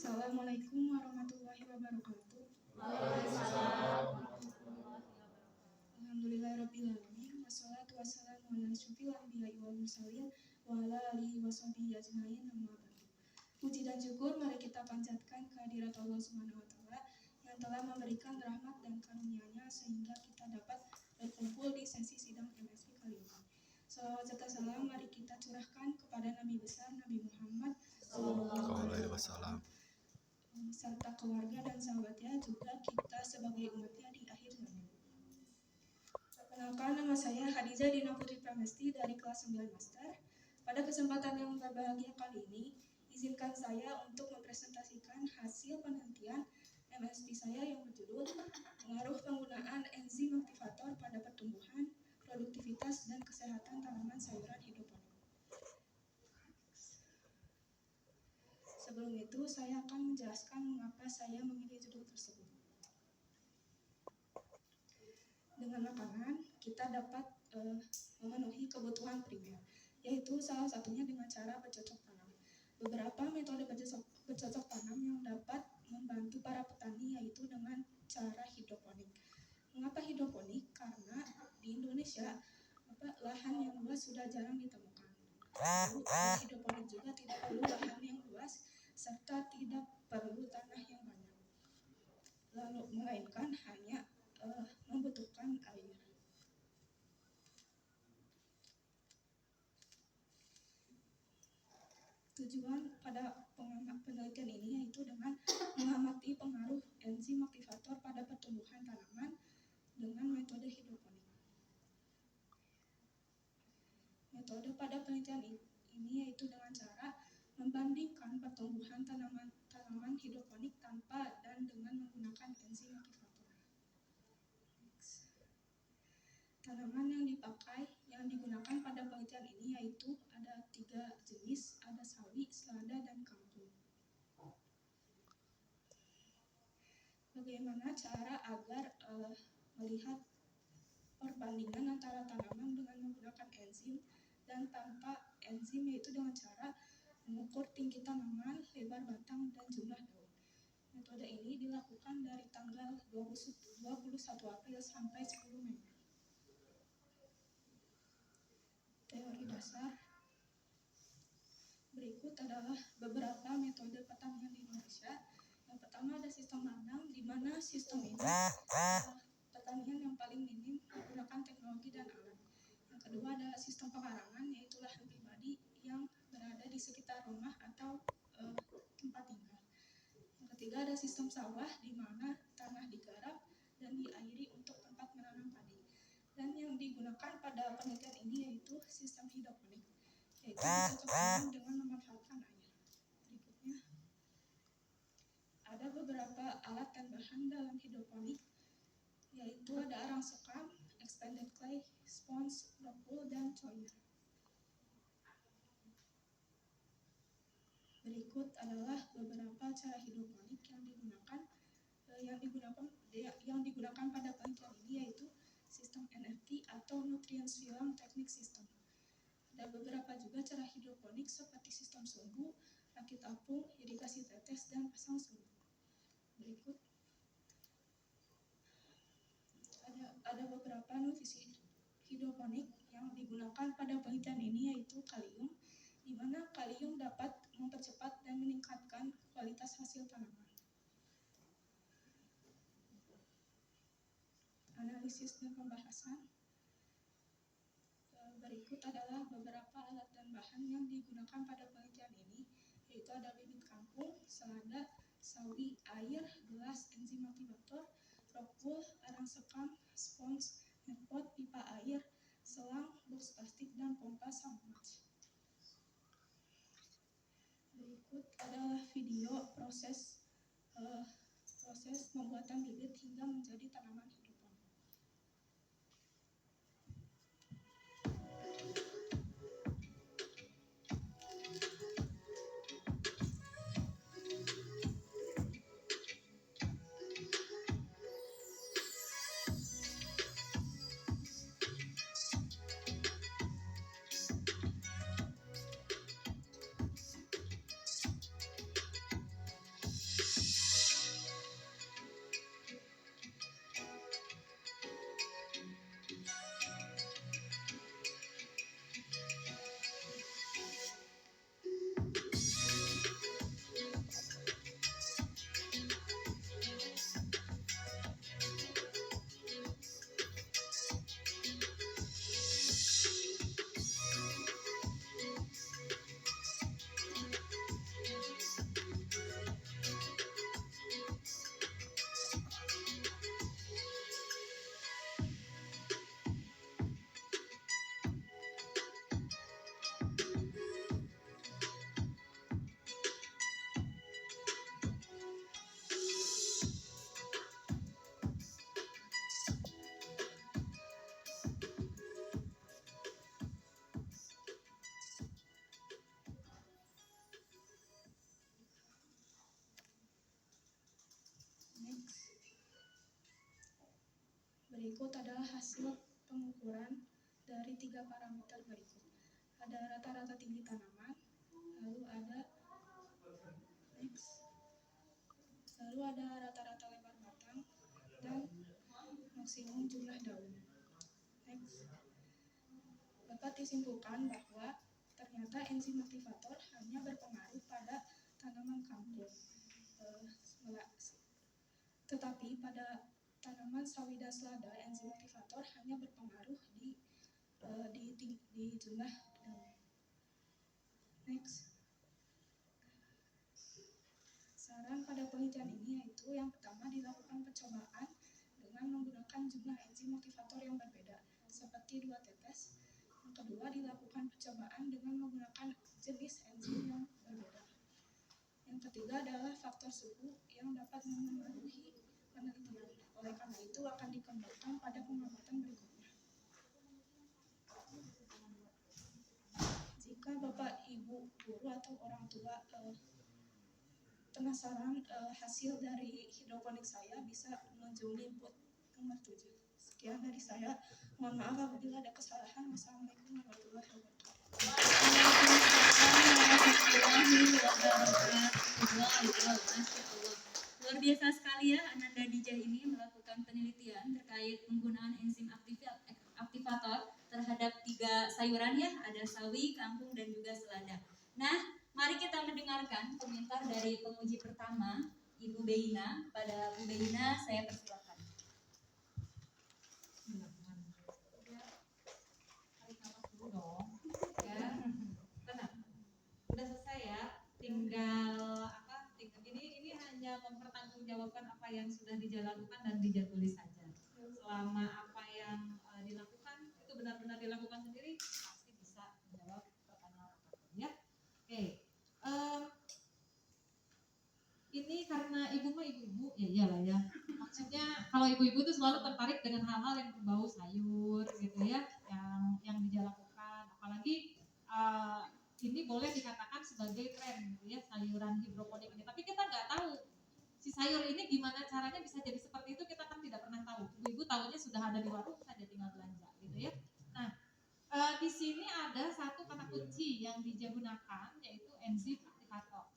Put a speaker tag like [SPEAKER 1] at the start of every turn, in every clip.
[SPEAKER 1] Assalamualaikum warahmatullahi wabarakatuh. Alhamdulillahirrabbilalamin. Wassalatu wassalamu ala asyrofil anbiya'i wal mursalin wa ala alihi washabihi ajmain, amma ba'du. Puji dan syukur mari kita panjatkan kehadirat Allah Subhanahu wa taala yang telah memberikan rahmat dan karunia-Nya sehingga kita dapat berkumpul di sesi sidang MSI kali ini. Salawat serta salam mari kita curahkan kepada Nabi besar Nabi Muhammad SAW serta keluarga dan sahabatnya, juga kita sebagai umatnya di akhir zaman. Perkenalkan, nama saya Hadijah Dina Putri Pramesti dari kelas 9 Master. Pada kesempatan yang berbahagia kali ini, izinkan saya untuk mempresentasikan hasil penelitian MSP saya yang berjudul Pengaruh Penggunaan Enzim Aktivator pada Pertumbuhan, Produktivitas, dan Kesehatan Tanaman Sayuran Hidroponik. Sebelum itu, saya akan menjelaskan mengapa saya memilih judul tersebut. Dengan makanan, kita dapat memenuhi kebutuhan primer, yaitu salah satunya dengan cara bercocok tanam. Beberapa metode bercocok tanam yang dapat membantu para petani yaitu dengan cara hidroponik. Mengapa hidroponik? Karena di Indonesia lahan yang luas sudah jarang ditemukan. Lalu hidroponik juga tidak perlu lahan yang luas serta tidak perlu tanah yang banyak. Lalu melainkan hanya membutuhkan air. Tujuan pada penelitian ini yaitu dengan mengamati pengaruh enzim aktivator pada pertumbuhan tanaman dengan metode hidroponik. Metode pada penelitian ini yaitu dengan cara membandingkan pertumbuhan tanaman hidroponik tanpa dan dengan menggunakan enzim aktivator. Tanaman yang digunakan pada penelitian ini yaitu ada 3 jenis, ada sawi, selada, dan kangkung. Bagaimana cara agar melihat perbandingan antara tanaman dengan menggunakan enzim dan tanpa enzim, yaitu dengan cara mengukur tinggi tanaman, lebar batang, dan jumlah daun. Metode ini dilakukan dari tanggal 21 April sampai 10 Mei. Teori dasar. Berikut adalah beberapa metode pertanian di Indonesia. Yang pertama ada sistem ladang, di mana sistem ini pertanian yang paling minim menggunakan teknologi dan alat. Yang kedua ada sistem pekarangan, yaitu lahan pribadi yang berada di sekitar rumah atau tempat tinggal. Yang ketiga ada sistem sawah, di mana tanah digarap dan diairi untuk tempat menanam padi. Dan yang digunakan pada penelitian ini yaitu sistem hidroponik, yaitu bercocok tanam dengan memanfaatkan air. Berikutnya ada beberapa alat dan bahan dalam hidroponik, yaitu ada arang sekam, expanded clay, sponge, rock wool, dan coir. Berikut adalah beberapa cara hidroponik yang digunakan pada penelitian ini, yaitu sistem NFT atau Nutrients Film Technique System. Ada beberapa juga cara hidroponik seperti sistem sumbu, rakit apung, irigasi tetes, dan pasang surut. Berikut ada beberapa nutrisi hidroponik yang digunakan pada penelitian ini, yaitu kalium, di mana kalium dapat mempercepat dan meningkatkan kualitas hasil tanaman. Analisis dan pembahasan. Berikut adalah beberapa alat dan bahan yang digunakan pada penelitian ini, yaitu ada bibit kangkung, selada, sawi, air, gelas, enzim aktivator, rock wool, arang sekam, spons, netpot, pipa air, selang, box plastik, dan pompa samach. Berikut adalah video proses pembuatan bibit hingga menjadi tanaman hidroponik. Berikut adalah hasil pengukuran dari 3 parameter berikut. Ada rata-rata tinggi tanaman, lalu ada rata-rata lebar batang, dan maksimum jumlah daun. Dapat disimpulkan bahwa ternyata enzim aktivator hanya berpengaruh pada tanaman kangkung. Tetapi pada tanaman sawi dan selada, enzim aktivator hanya berpengaruh di jumlah daun. Saran pada penelitian ini yaitu yang pertama dilakukan percobaan dengan menggunakan jumlah enzim aktivator yang berbeda, seperti 2 tetes. Yang kedua dilakukan percobaan dengan menggunakan jenis enzim yang berbeda. Yang ketiga adalah faktor suhu yang dapat memengaruhi penelitian. Oleh karena itu akan dikembangkan pada pengamatan berikutnya. Jika Bapak, Ibu, guru atau orang tua penasaran hasil dari hidroponik saya, bisa mengunjungi booth nomor 7. Sekian dari saya. Mohon maaf apabila ada kesalahan. Wassalamualaikum warahmatullahi wabarakatuh.
[SPEAKER 2] Luar biasa sekali ya Ananda Dijah ini melakukan penelitian terkait penggunaan enzim aktivator terhadap 3 sayuran ya, ada sawi, kangkung, dan juga selada. Nah, mari kita mendengarkan komentar dari penguji pertama, Ibu Beina. Pada Bu Beina, saya persilakan.
[SPEAKER 3] Tinggal ini hanya mempertanggungjawabkan apa yang sudah dijalankan dan dijadwali saja. Selama apa yang dilakukan itu benar-benar dilakukan sendiri, pasti bisa menjawab pertanyaan apapun ya. Oke. Ini karena ibu mah ibu-ibu ya iyalah ya. Maksudnya kalau ibu-ibu itu selalu tertarik dengan hal-hal yang berbau sayur gitu ya, yang dijalankan, apalagi ini boleh dikatakan sebagai tren gitu ya, sayuran hidroponik ini. Tapi kita nggak tahu si sayur ini gimana caranya bisa jadi seperti itu, kita kan tidak pernah tahu. Ibu-ibu tahunya sudah ada di warung saja, tinggal belanja gitu ya. Nah, di sini ada satu kata kunci yang digunakan yaitu enzim aktivator.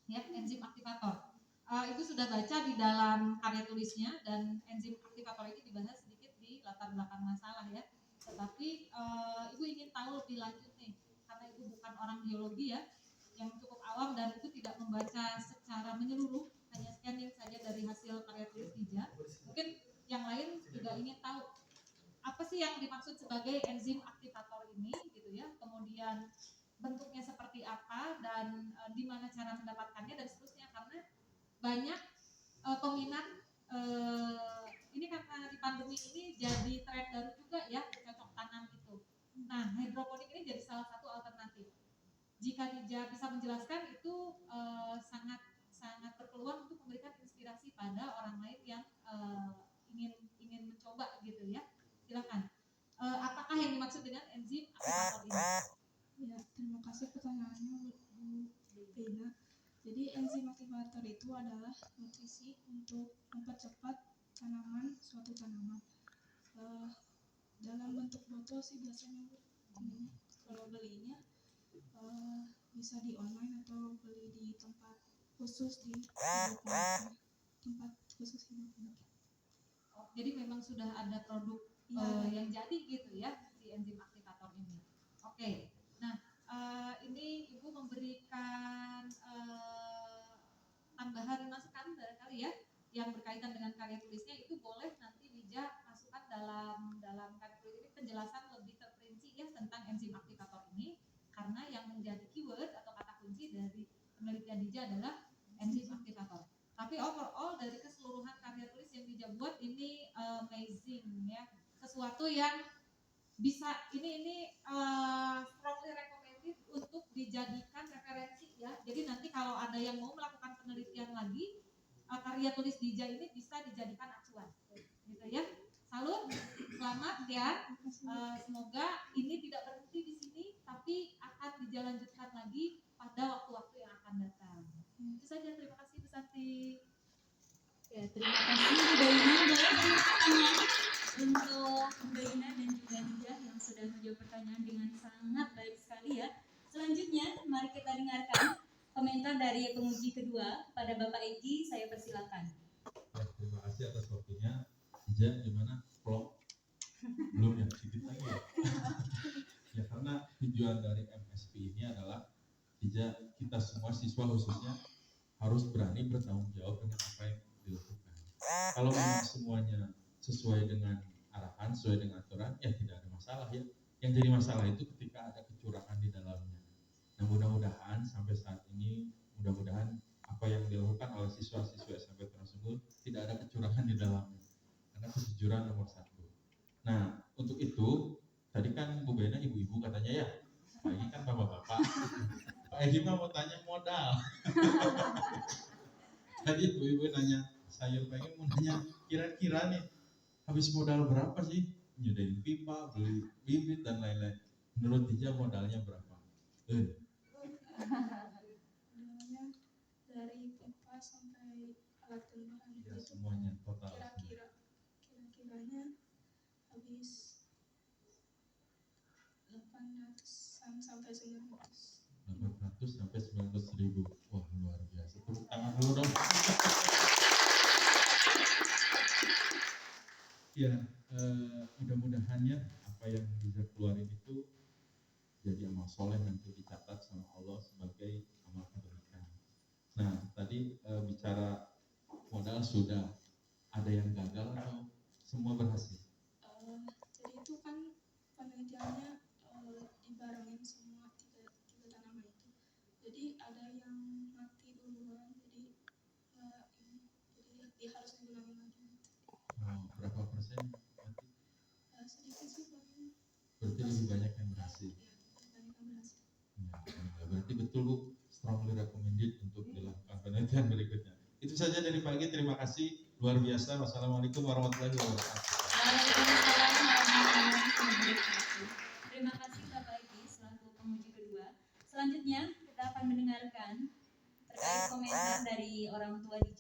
[SPEAKER 3] Ya, enzim aktivator. Ibu sudah baca di dalam karya tulisnya, dan enzim aktivator ini dibahas sedikit di latar belakang masalah ya. Tetapi ibu ingin tahu lebih lanjut nih. Itu bukan orang biologi ya, yang cukup awam dan itu tidak membaca secara menyeluruh, hanya scanning saja dari hasil karya tulis Dijah. Mungkin yang lain juga ingin tahu apa sih yang dimaksud sebagai enzim aktivator ini gitu ya, kemudian bentuknya seperti apa dan di mana cara mendapatkannya dan seterusnya, karena banyak peminat ini karena di pandemi ini jadi tren baru juga ya, cocok tanam itu. Nah, hidroponik ini jadi salah satu alternatif. Jika Dijah bisa menjelaskan, itu sangat berpeluang untuk memberikan inspirasi pada orang lain yang ingin mencoba gitu ya. Silakan. Apakah yang dimaksud dengan enzim aktivator ini?
[SPEAKER 1] Ya, terima kasih pertanyaannya Bu Beina. Jadi enzim aktivator itu adalah nutrisi untuk mempercepat suatu tanaman. Dalam bentuk botol sih biasanya kalau belinya bisa di online atau beli di tempat khusus di tempat khusus hidroponik.
[SPEAKER 3] Jadi memang sudah ada produk yang jadi gitu ya, si enzim aktivator ini. Oke. Nah, ini Ibu memberikan tambahan masukan barangkali ya, yang berkaitan dengan karya tulisnya, itu boleh nanti Dijah masukkan dalam karya tulis ini penjelasan lebih terperinci ya tentang enzim aktivator ini, karena yang menjadi keyword atau kata kunci dari penelitian Dijah adalah enzim aktivator. Tapi overall dari keseluruhan karya tulis yang Dijah buat ini amazing ya, sesuatu yang bisa ini strongly recommended untuk dijadikan referensi ya. Jadi nanti kalau ada yang mau melakukan penelitian lagi, karya tulis Dijah ini bisa dijadikan acuan gitu ya. Salut, selamat ya. Semoga ini tidak berhenti di sini, tapi akan dijalankan lagi pada waktu-waktu yang akan datang. Itu saja, terima kasih Bu Santi.
[SPEAKER 2] Ya, terima kasih Bu Beina. untuk Mbak Ina dan juga Dijah yang sudah menjawab pertanyaan dengan sangat baik sekali ya. Selanjutnya, mari kita dengarkan komentar dari penguji kedua pada Bapak Egi. Saya persilakan.
[SPEAKER 4] Ya, terima kasih atas waktunya. Dijah, gimana? Vlog? Belum ya, sedikit lagi ya. Ya, karena tujuan dari MSP ini adalah kita semua siswa khususnya harus berani bertanggung jawab dengan apa yang dilakukan. Kalau memang semuanya sesuai dengan arahan, sesuai dengan aturan, ya tidak ada masalah ya. Yang jadi masalah itu ketika ada kecurangan di dalamnya. Nah, mudah-mudahan sampai saat ini, mudah-mudahan apa yang dilakukan oleh siswa-siswa SMP tersebut tidak ada kecurangan di dalamnya. Karena kejujuran nomor 1. Nah, untuk itu, tadi kan Bu Bena ibu-ibu katanya ya, Pak Egi kan bapak-bapak. Pak Egi mah mau tanya modal. Tadi ibu-ibu nanya sayur, pengen mau nanya kira-kira nih habis modal berapa sih nyudahin pipa, beli bibit dan lain-lain. Menurut Dijah modalnya berapa?
[SPEAKER 1] Modalnya dari pipa sampai alat tambahan
[SPEAKER 4] Ya,
[SPEAKER 1] itu
[SPEAKER 4] semuanya total.
[SPEAKER 1] kira-kiranya habis 800-an sampai 900.
[SPEAKER 4] 800 sampai 900 ribu. Wah, luar biasa. Tepuk tangan dulu dong. Ya, mudah-mudahan ya apa yang bisa keluarin itu jadi amal soleh, nanti dicatat sama Allah sebagai amal kebaikan. Nah, tadi bicara modal sudah, ada yang gagal atau semua berhasil?
[SPEAKER 1] Jadi itu kan penelitiannya dibarengin semua tiga tanaman itu. Jadi ada yang mati duluan, jadi dia harus ngulangin lagi.
[SPEAKER 4] Berapa persen mati?
[SPEAKER 1] Sedikit sih paling.
[SPEAKER 4] Berarti lebih banyak yang berhasil. Ya, berarti betul Bu, strongly recommended untuk dilakukan penelitian berikutnya. Itu saja dari pagi, terima kasih luar biasa. Wassalamualaikum warahmatullahi wabarakatuh.
[SPEAKER 2] Waalaikumsalam warahmatullahi wabarakatuh. Terima kasih Bapak Egi selaku penguji kedua. Selanjutnya kita akan mendengarkan terkait komentar dari orang tua Dijah.